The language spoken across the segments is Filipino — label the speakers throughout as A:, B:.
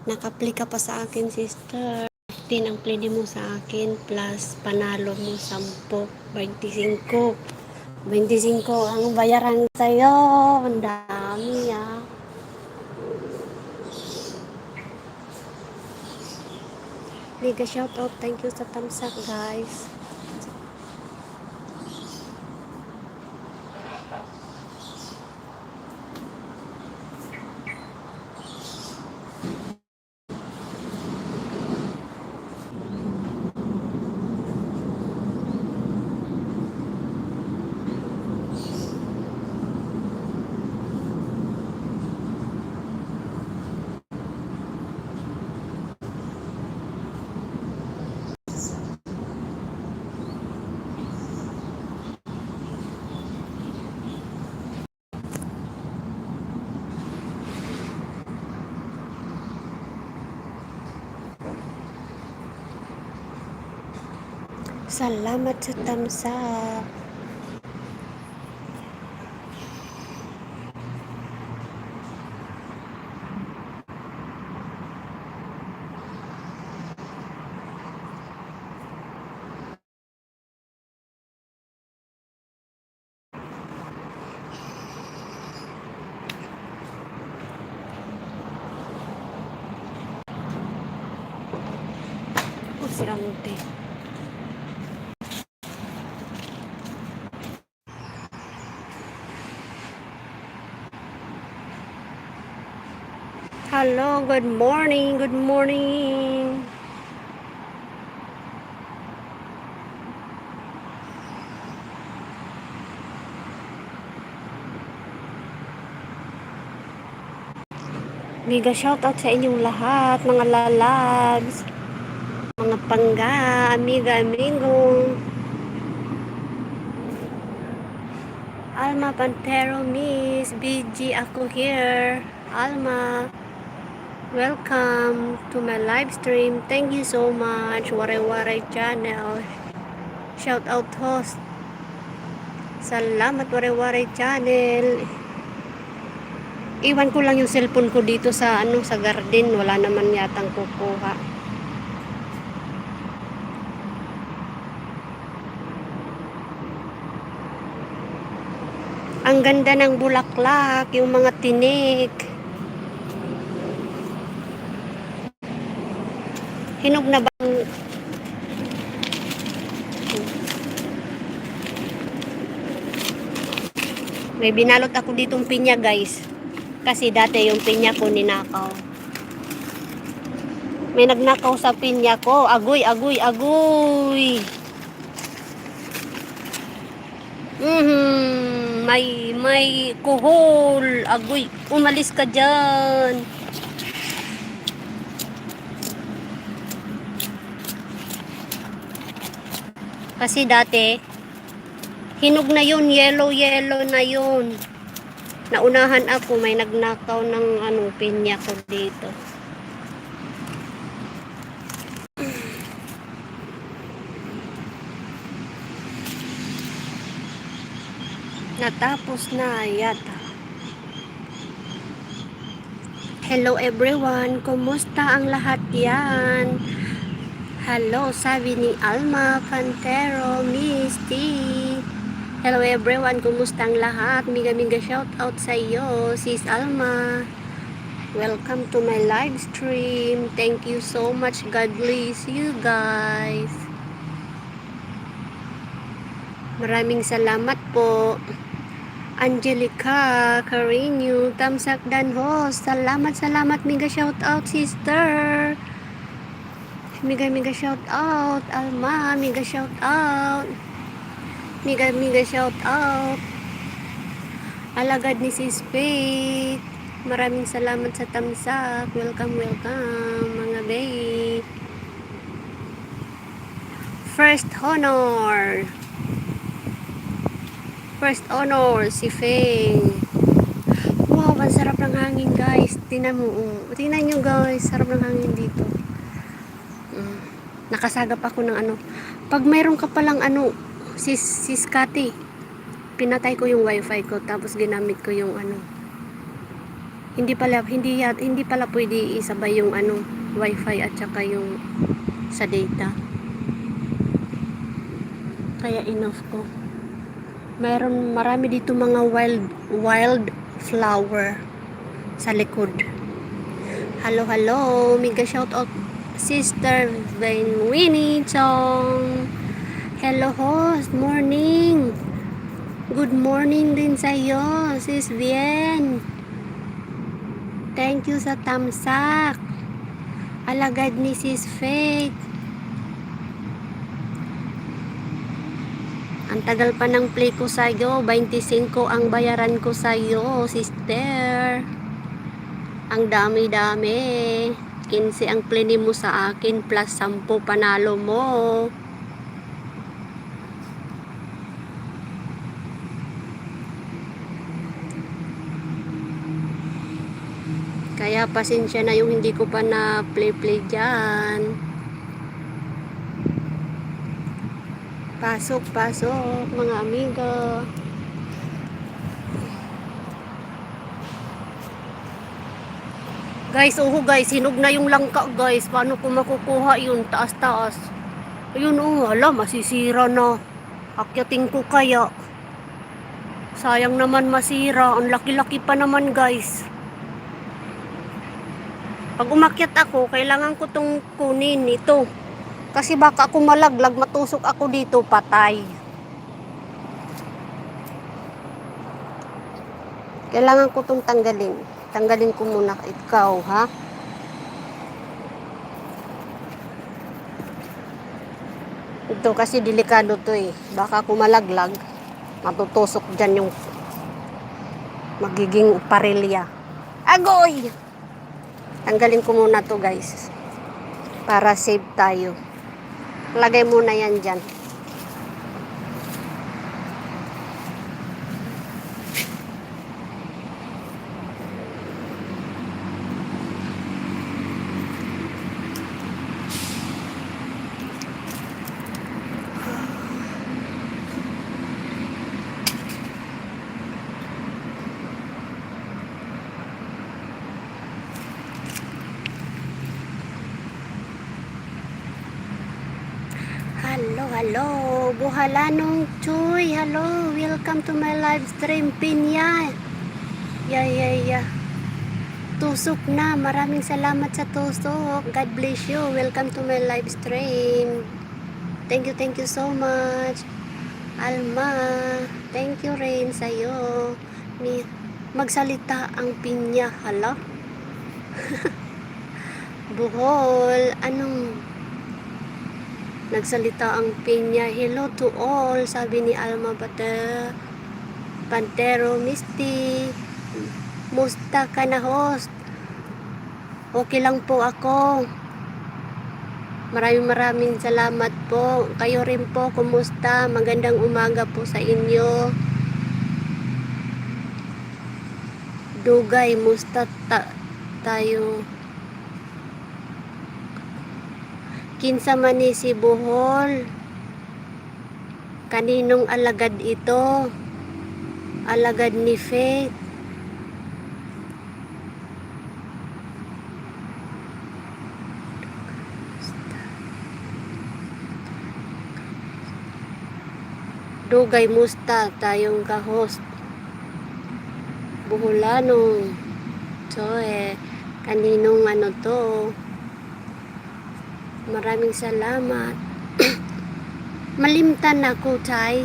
A: Nakapli ka pa sa akin, sister. 15 ang pwede mo sa akin plus panalo mo 10. 25. 25 ang bayaran sa'yo. Ang dami ah. Liga shoutout. Thank you sa thumbs up, guys. Salamat sa thumbs up. Si ante. Hello, good morning, good morning. Mega shoutout sa inyong lahat, mga lalabs, mga pangga, amiga, amigo. Alma Pantero, Miss BG, ako here. Alma, welcome to my live stream. Thank you so much. Waray-waray channel. Shoutout host. Salamat Waray-waray channel. Iwan ko lang yung cellphone ko dito sa sa garden. Wala naman yatang kukuha. Ang ganda ng bulaklak, yung mga tinik. Hinog na ba? May binalot ako ditong pinya, guys. Kasi dati yung pinya ko ninakaw. May nagnakaw sa pinya ko. Agoy, agoy, agoy. May kuhol. Agoy, umalis ka dyan. Kasi dati, hinog na yun, yellow na yun. Naunahan ako, may nagnakaw ng pinya ko dito. Natapos na yata. Hello everyone, kumusta ang lahat yan? Hello, sabi ni Alma Pantero, Misty. Hello everyone, kumusta ang lahat? Miga shout out sa iyo, sis Alma. Welcome to my live stream. Thank you so much. God bless you guys. Maraming salamat po. Angelica Carino, Tamsak Danhos. Salamat, miga shout out sister. Miga shout out Alma, miga shout out. Miga shout out. Alagad ni Sis Faith. Maraming salamat sa tamsak. Welcome mga babe. First honor si Feng. Wow, ang sarap ng hangin guys. Tingnan nyo guys, sarap ng hangin dito. Nakasagap ako ng pag mayroon ka palang sis Kati, pinatay ko yung wifi ko tapos ginamit ko yung Hindi pala pwede isabay yung ano, wifi at saka yung sa data. Kaya enough ko. Marami dito mga wild flower sa likod. Hello, mega shout out Sister Winnie Chong. Hello host, morning. Good morning din sa iyo, Sis Bien. Thank you sa tamsak. Alagad ni Sis Faith. Ang tagal pa ng play ko sa iyo, 25 ang bayaran ko sa iyo, sister. Ang dami-dami. 15 ang play mo sa akin plus 10 panalo mo. Kaya pasensya na yung hindi ko pa na play dyan. Pasok mga amiga. Guys, hinog na yung langka guys. Paano ko makukuha yun? Taas. Ayun hala, masisira na. Akyatin ko kaya. Sayang naman masira. Ang laki-laki pa naman guys. Pag umakyat ako, kailangan ko tong kunin ito. Kasi baka ako malaglag, matusok ako dito, patay. Kailangan ko tong tanggalin. Tanggalin ko muna ikaw, ha? Ito kasi delikado to eh. Baka ako malaglag, matutusok dyan yung magiging parilya. Agoy! Tanggalin ko muna to guys. Para save tayo. Lagay muna yan dyan. Hello, Buhalanong Chuy. Hello, welcome to my live stream, Pinya. Yeah. Tusok na. Maraming salamat sa tusok. God bless you. Welcome to my live stream. Thank you so much. Alma, thank you rin sa'yo. Magsalita ang Pinya. Hala? Buhol, nagsalita ang Pinya. Hello to all, sabi ni Alma Pantero Misty. Musta ka na host? Okay lang po ako. Maraming salamat po. Kayo rin po, kumusta? Magandang umaga po sa inyo. Dugay, musta tayo? Kinsa man ni si Buhol? Kaninong alagad ito? Alagad ni Faith. Dugay, musta tayong ka-host? Buholanong. So kaninong to? Maraming salamat. Malimtan ako, Chay.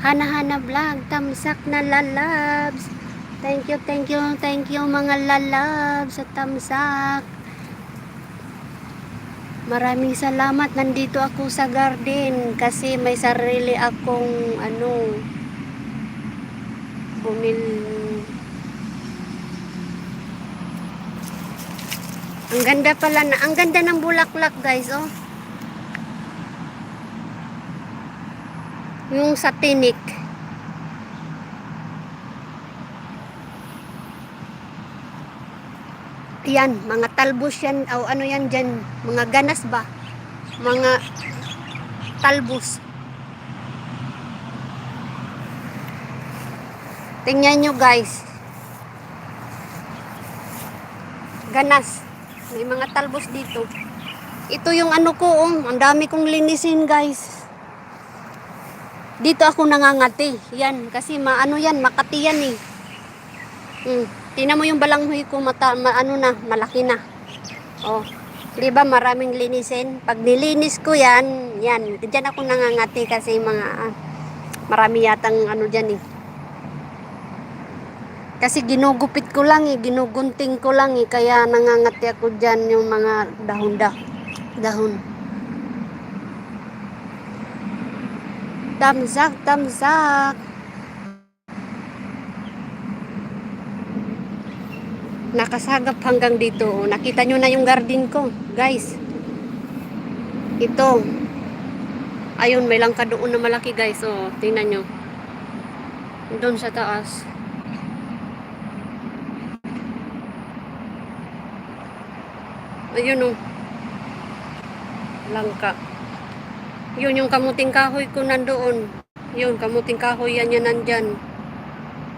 A: Hana vlog, tamsak na lalabs. Thank you mga lalabs sa tamsak. Maraming salamat. Nandito ako sa garden kasi may sarili akong ang ganda ng bulaklak guys, oh. Yung sa tinik. Yan, mga talbos yan, o ano yan dyan, mga ganas ba? Mga talbos. Tingnan nyo guys. Ganas. May mga talbos dito. Ito yung ano ko, ang dami kong linisin guys. Dito ako nangangati. Yan, kasi maano yan, Makati yan eh. Tingnan mo yung balanghoy ko, ano na, malaki na. Oh, di ba maraming linisin? Pag nilinis ko yan, diyan ako nangangati kasi marami yatang ano diyan eh. Kasi ginugupit ko lang eh, ginugunting ko lang eh, kaya nangangati ako diyan yung mga dahon. Tamsak. Nakasagap hanggang dito. Oh. Nakita nyo na yung garden ko, guys. Ito. Ayun, may langka doon na malaki, guys. Oh, tingnan nyo. Doon sa taas. Ayun, oh. Langka. Yun, yung kamuting kahoy ko nandoon. Yun, kamuting kahoy yan nandyan.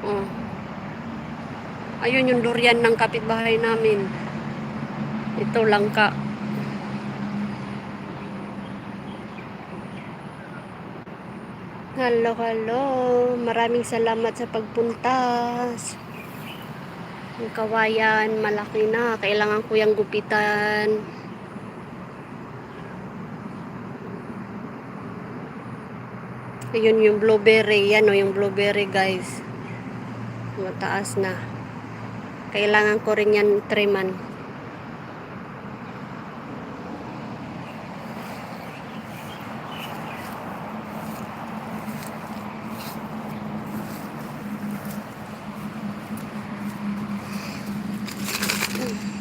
A: Oh. Ayun yung durian ng kapitbahay namin. Ito langka. Hello. Maraming salamat sa pagpuntas. Yung kawayan, malaki na. Kailangan ko yung gupitan. Ayun yung blueberry. Yan o, yung blueberry guys. Mataas na. Kailangan ko rin yan triman.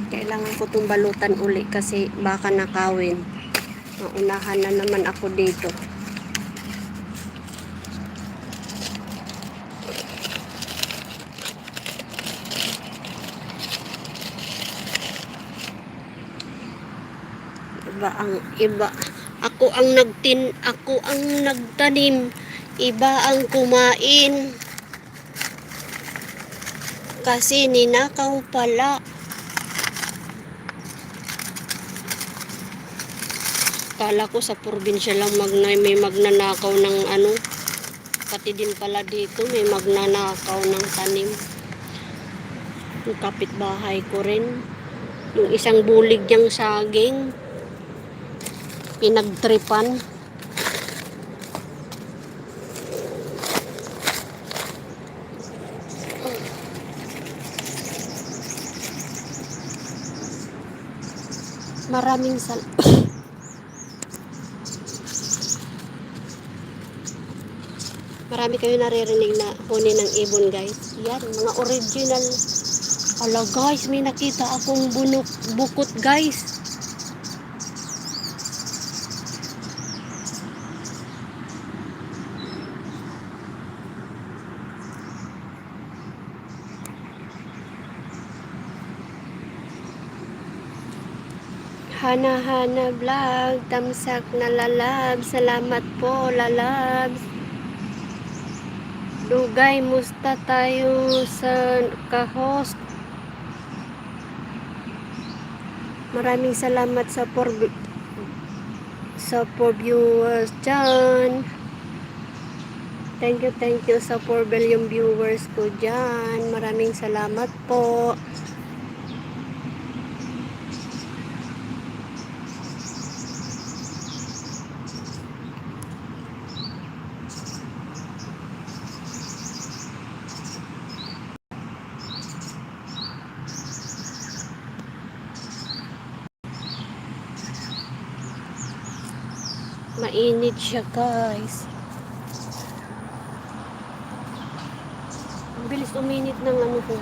A: Kailangan ko itong balutan uli kasi baka nakawin. Maunahan na naman ako dito. Iba. Ako ang nagtanim, iba ang kumain. Kasi ninakaw pala. Kala ko sa probinsya lang may magnanakaw ng ano. Pati din pala dito may magnanakaw ng tanim. Yung kapitbahay ko rin. Yung isang bulig niyang saging. Pinagtripan. Maraming Marami kayo naririnig na huni ng ibon guys. Yan, mga original. Ala guys, may nakita akong bukot guys. Hana vlog, tamsak na lalab. Salamat po lalabs. Dugay, musta tayo sa ka-host. Maraming salamat sa viewers dyan. Thank you sa 4 billion viewers ko dyan. Maraming salamat po. Mainit siya guys. Ang bilis uminit ng ano ko.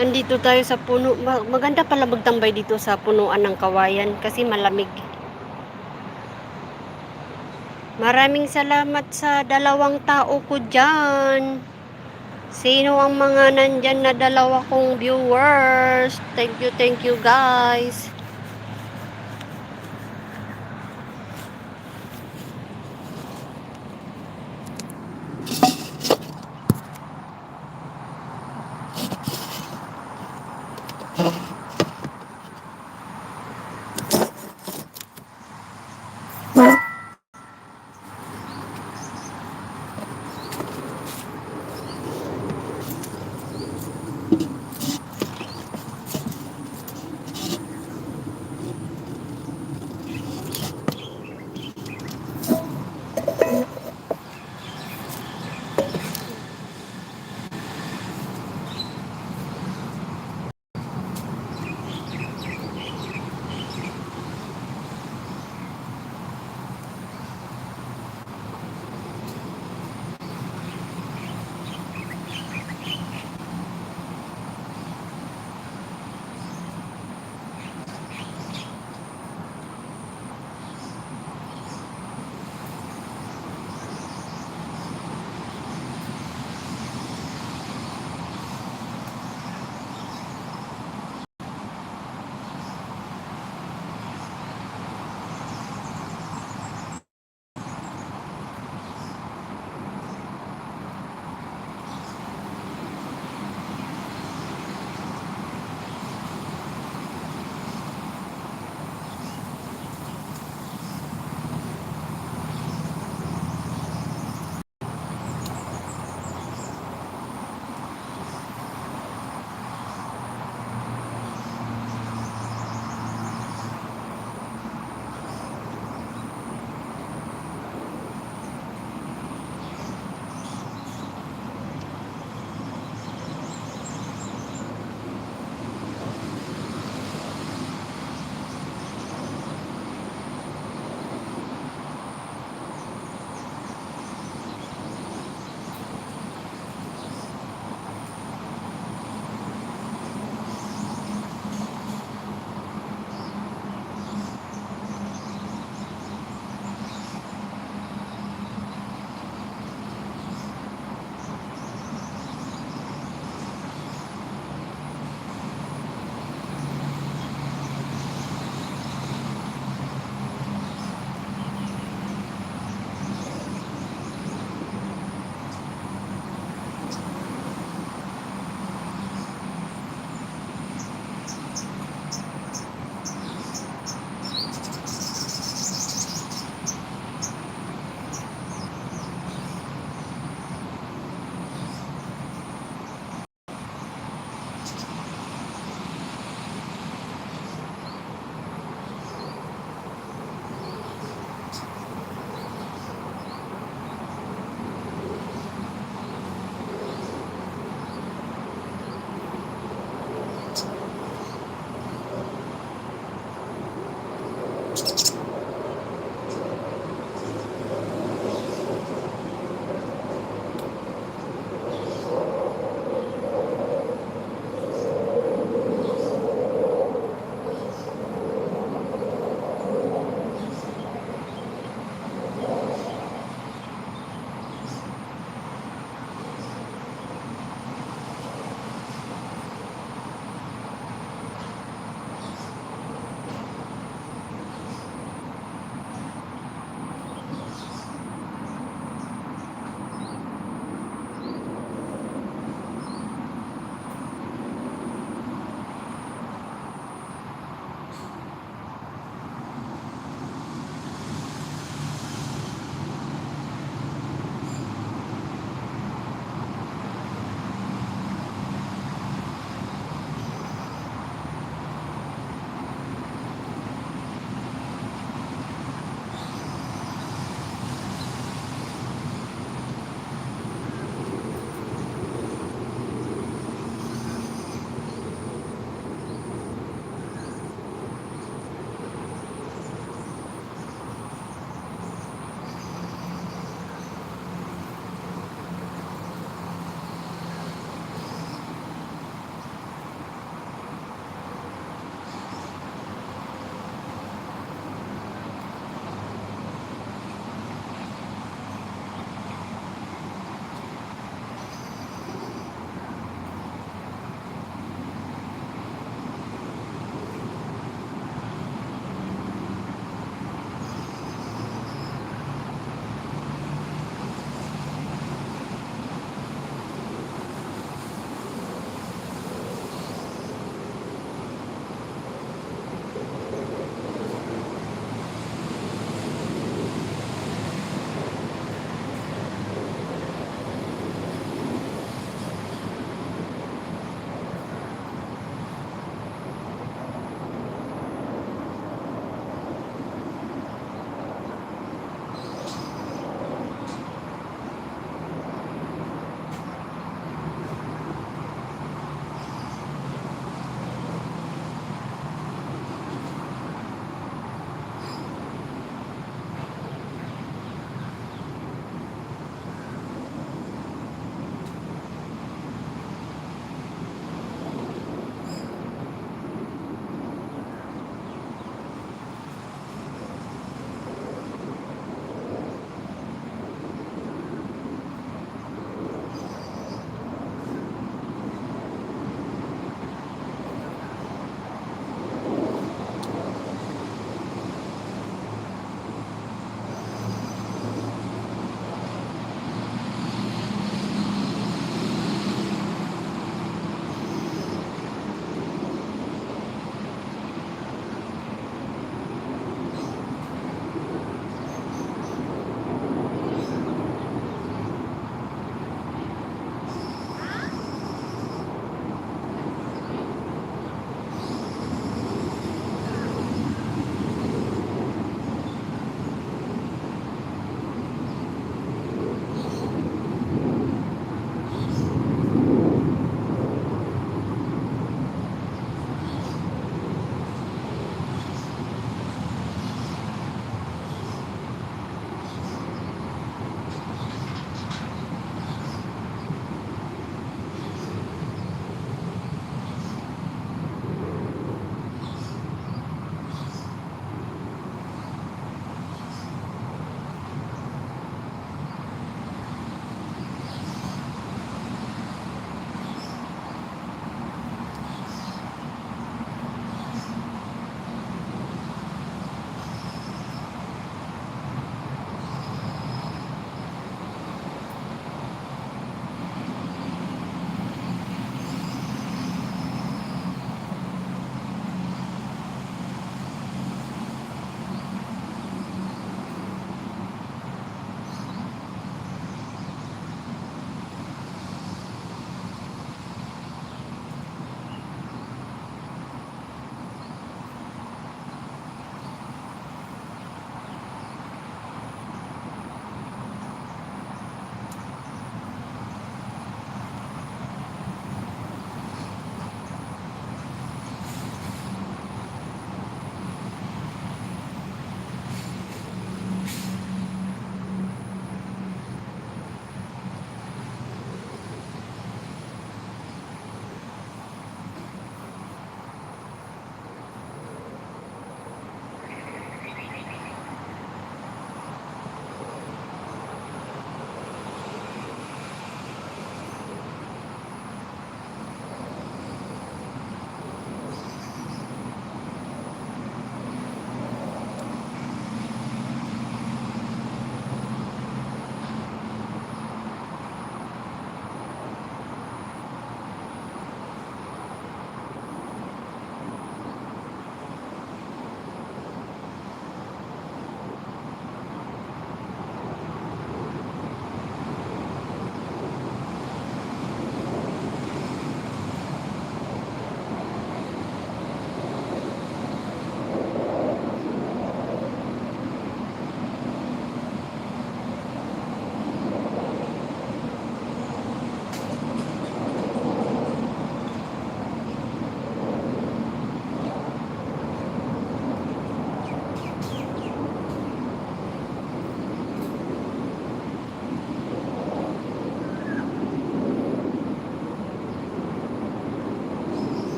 A: Nandito tayo sa puno. Maganda pala magtambay dito sa punuan ng kawayan kasi malamig. Maraming salamat sa 2 tao ko dyan. Sino ang mga nandyan na 2 kong viewers? Thank you guys.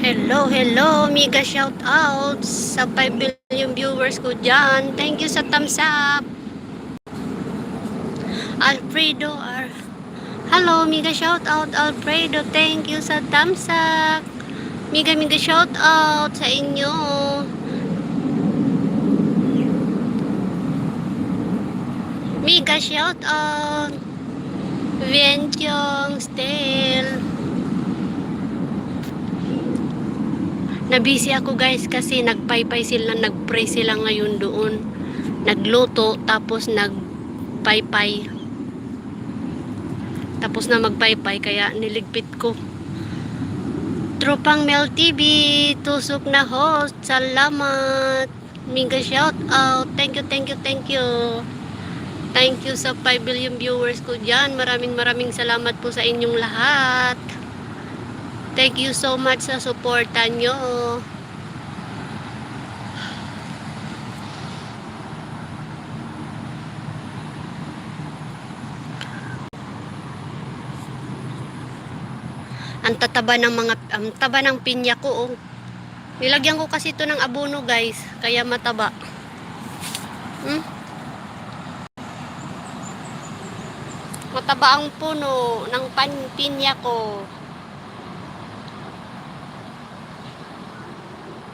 A: Hello, hello, mega shout out sa 5 billion viewers ko dyan. Thank you sa thumbs up. Alfredo, hello, mega shout out Alfredo. Thank you sa thumbs up. Mega shout out sa inyo. Mega shout out. Vientyong still. Nabisi ako guys kasi nagpaypay sila, nagpray sila ngayon doon. Nagluto tapos nagpaypay. Tapos na magpaypay kaya niligpit ko. Tropang Mel TV, tusok na host. Salamat. Mega shout out. Thank you, thank you, thank you. Thank you sa 5 billion viewers ko dyan. Maraming salamat po sa inyong lahat. Thank you so much sa suporta nyo. Ang taba ng pinya ko. Oh. Nilagyan ko kasi ito ng abono guys, kaya mataba. Mataba ang puno ng pinya ko.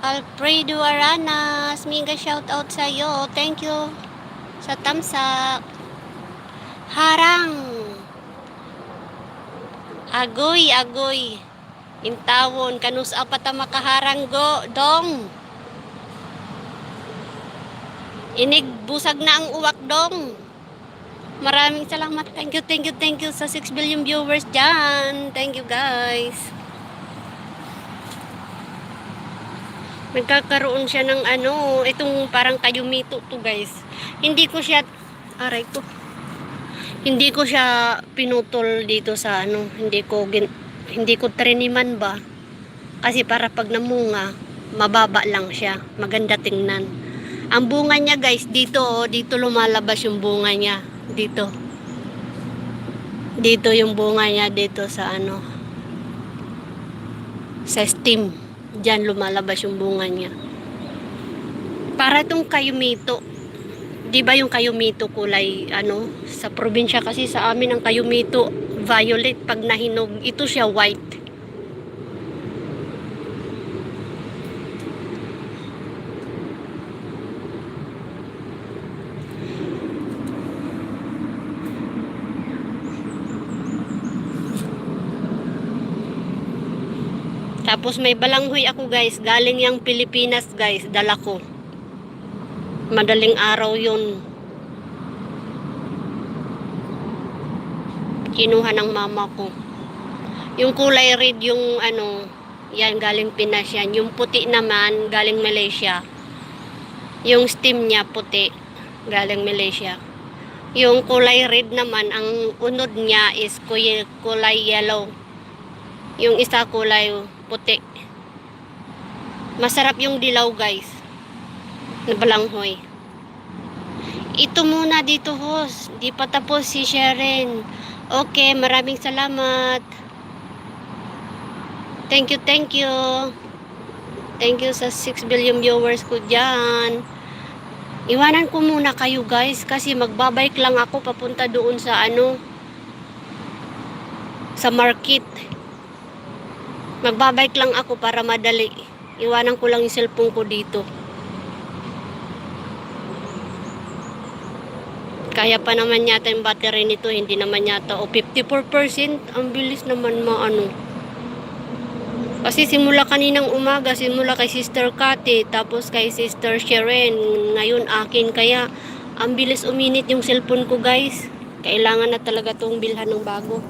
A: Alfredo Aranas, mega shout out sa iyo. Thank you sa thumbs up. Harang. Agoy. Intawon kanus apata makaharang go dong. Inig busag na ang uwak dong. Maraming salamat. Thank you sa 6 billion viewers dyan. Thank you guys. Nagkakaroon siya ng itong parang kayumito to guys. Hindi ko siya pinutol dito sa hindi ko triniman ba. Kasi para pag namunga, mababa lang siya. Maganda tingnan. Ang bunga niya guys, dito lumalabas yung bunga niya. Dito yung bunga niya dito sa sa stem. Diyan lumalabas yung bunga niya. Para itong kayumito. 'Di ba yung kayumito kulay sa probinsya kasi sa amin ang kayumito violet, pag nahinog ito siya white. Tapos may balanghoy ako guys, galing yang Pilipinas guys, dala ko. Madaling araw yun. Kinuha ng mama ko. Yung kulay red yung yan galing Pinas yan. Yung puti naman galing Malaysia. Yung stem niya puti, galing Malaysia. Yung kulay red naman, ang unod niya is kulay yellow. Yung isa kulay puti. Masarap yung dilaw guys. Na balanghoy. Ito muna dito host. Di pa tapos si Sharon. Okay, maraming salamat. Thank you. Thank you sa 6 billion viewers ko dyan. Iwanan ko muna kayo guys kasi magbabike lang ako papunta doon sa sa market. Magbabike lang ako para madali. Iwanan ko lang yung cellphone ko dito. Kaya pa naman yata yung battery nito, hindi naman yata 54%. Ang bilis naman Kasi simula kaninang umaga, simula kay Sister Cathy, tapos kay Sister Sharon, ngayon akin, kaya ang bilis uminit yung cellphone ko guys. Kailangan na talaga itong bilhan ng bago.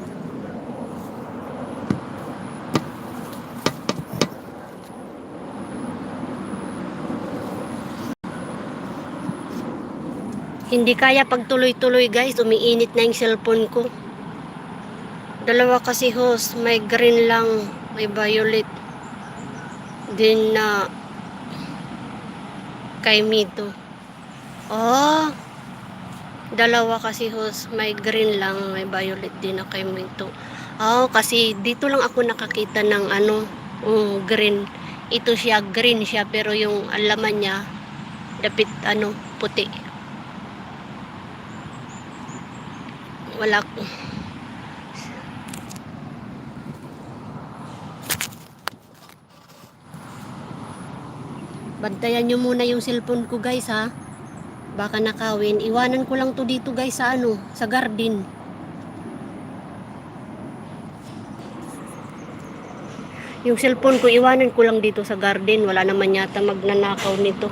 A: Hindi kaya pag tuloy-tuloy guys, umiinit na yung cellphone ko. Dalawa kasi host, may green lang, may violet. Din na kay Mito. Oh, dalawa kasi host, may green lang, may violet din na kay Mito. Oh, kasi dito lang ako nakakita ng Green. Ito siya, green siya, pero yung alaman niya, dapit puti. Wala. Bantayan nyo muna yung cellphone ko guys ha. Baka nakawin. Iwanan ko lang to dito guys sa sa garden. Yung cellphone ko iwanan ko lang dito sa garden. Wala naman yata magnanakaw nito.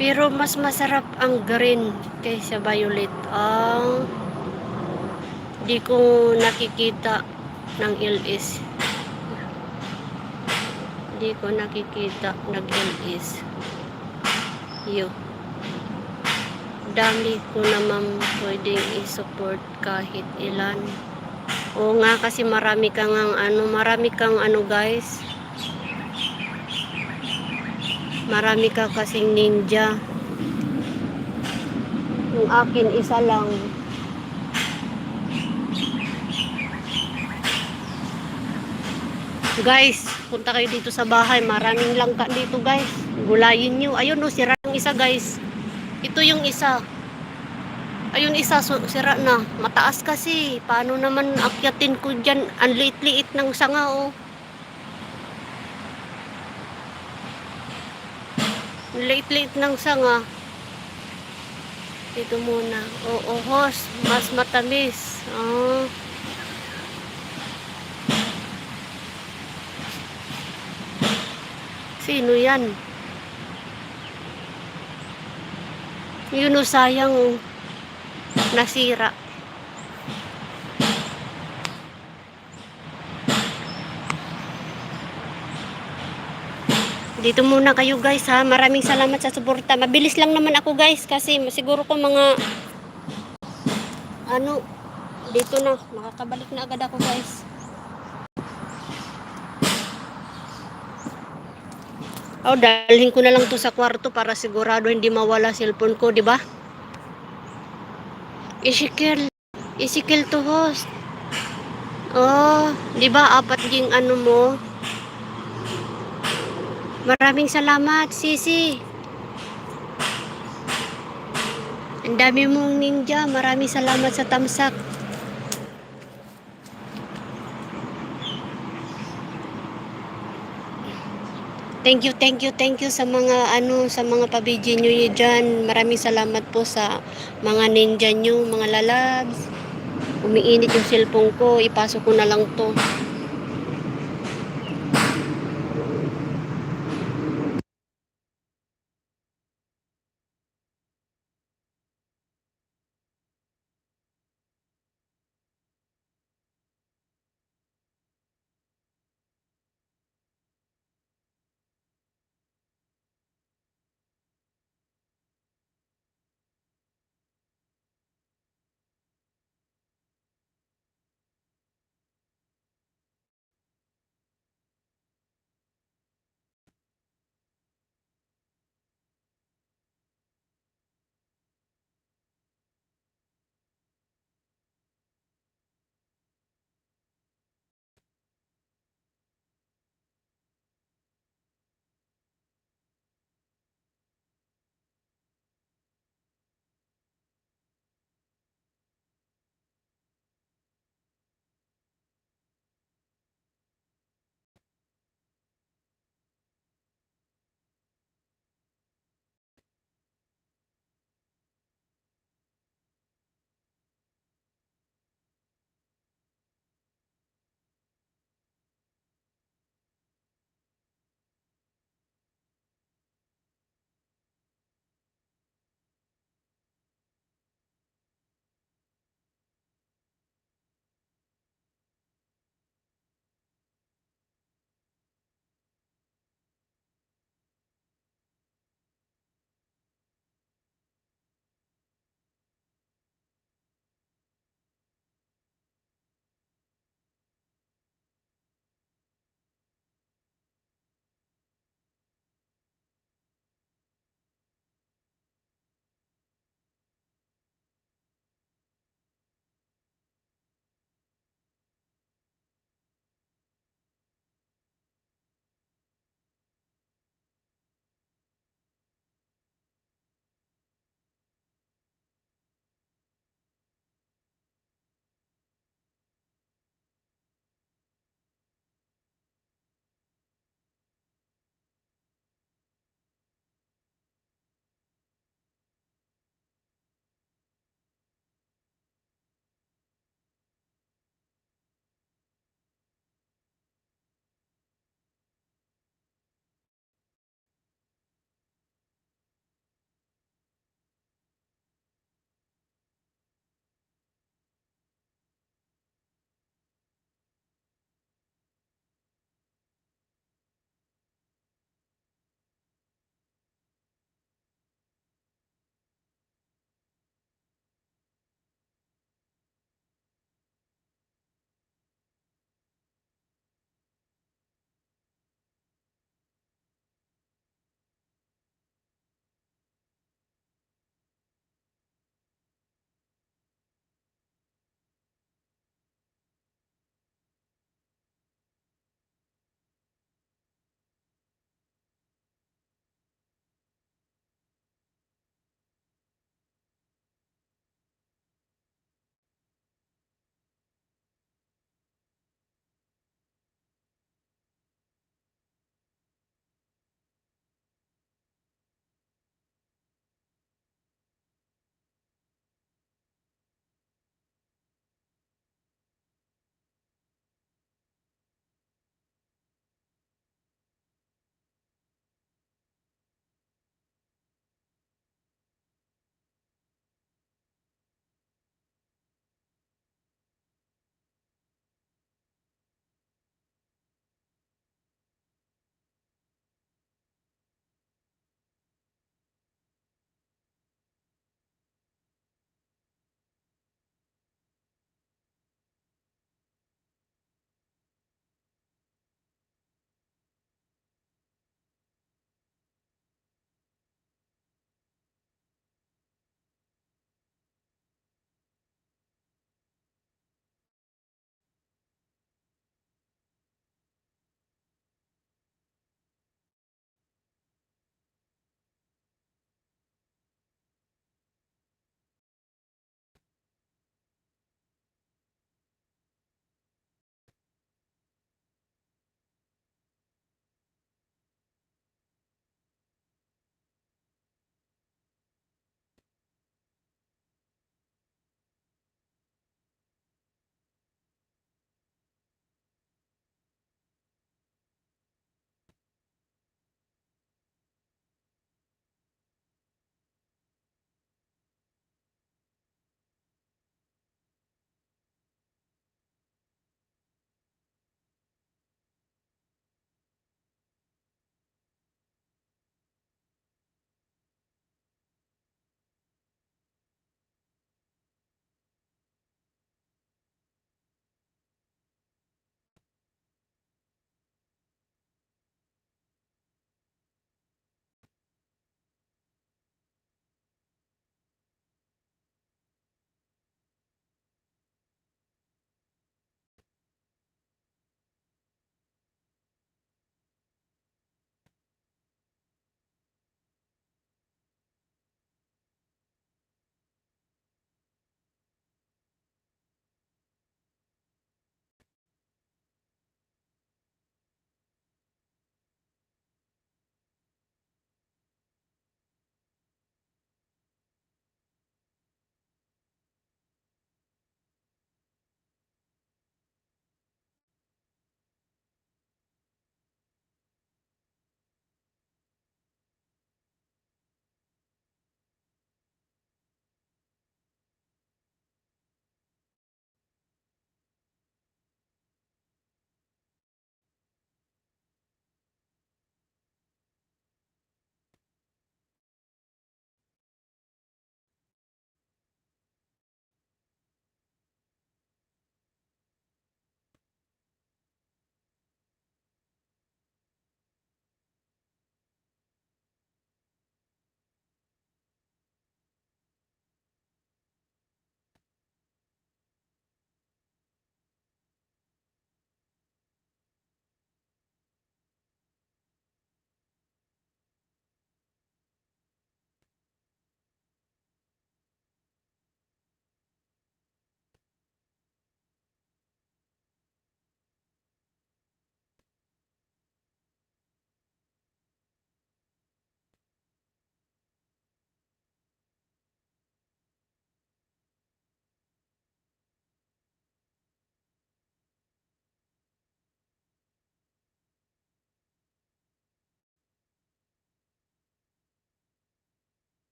A: Pero mas masarap ang green kaysa violet. Di ko nakikita ng LS. Di ko nakikita nag-LS. Dami ko naman pwedeng i-support kahit ilan. Oo nga kasi marami kang guys. Marami ka kasing ninja. Yung akin isa lang. Guys, punta kayo dito sa bahay. Maraming langka dito guys. Gulayin nyo. Ayun sira yung isa guys. Ito yung isa. Ayun isa, sira na. Mataas kasi. Paano naman akyatin ko dyan? Ang liit-liit ng sanga Liit-liit ng sanga. Dito muna. Hos. Mas matamis. Sino yan? Yun sayang nasira. Dito muna kayo guys ha. Maraming salamat sa suporta. Mabilis lang naman ako guys kasi siguro ko mga dito na. Makakabalik na agad ako guys. Dalhin ko na lang to sa kwarto para sigurado hindi mawala cellphone ko, di ba? Isikil to host. Di ba apat yung mo? Maraming salamat, Sisi. Ang dami mong ninja. Maraming salamat sa tamsak. Thank you sa mga sa mga pabidyo nyo dyan. Maraming salamat po sa mga ninja nyo, mga lalabs. Umiinit yung cellphone ko, ipasok ko na lang to.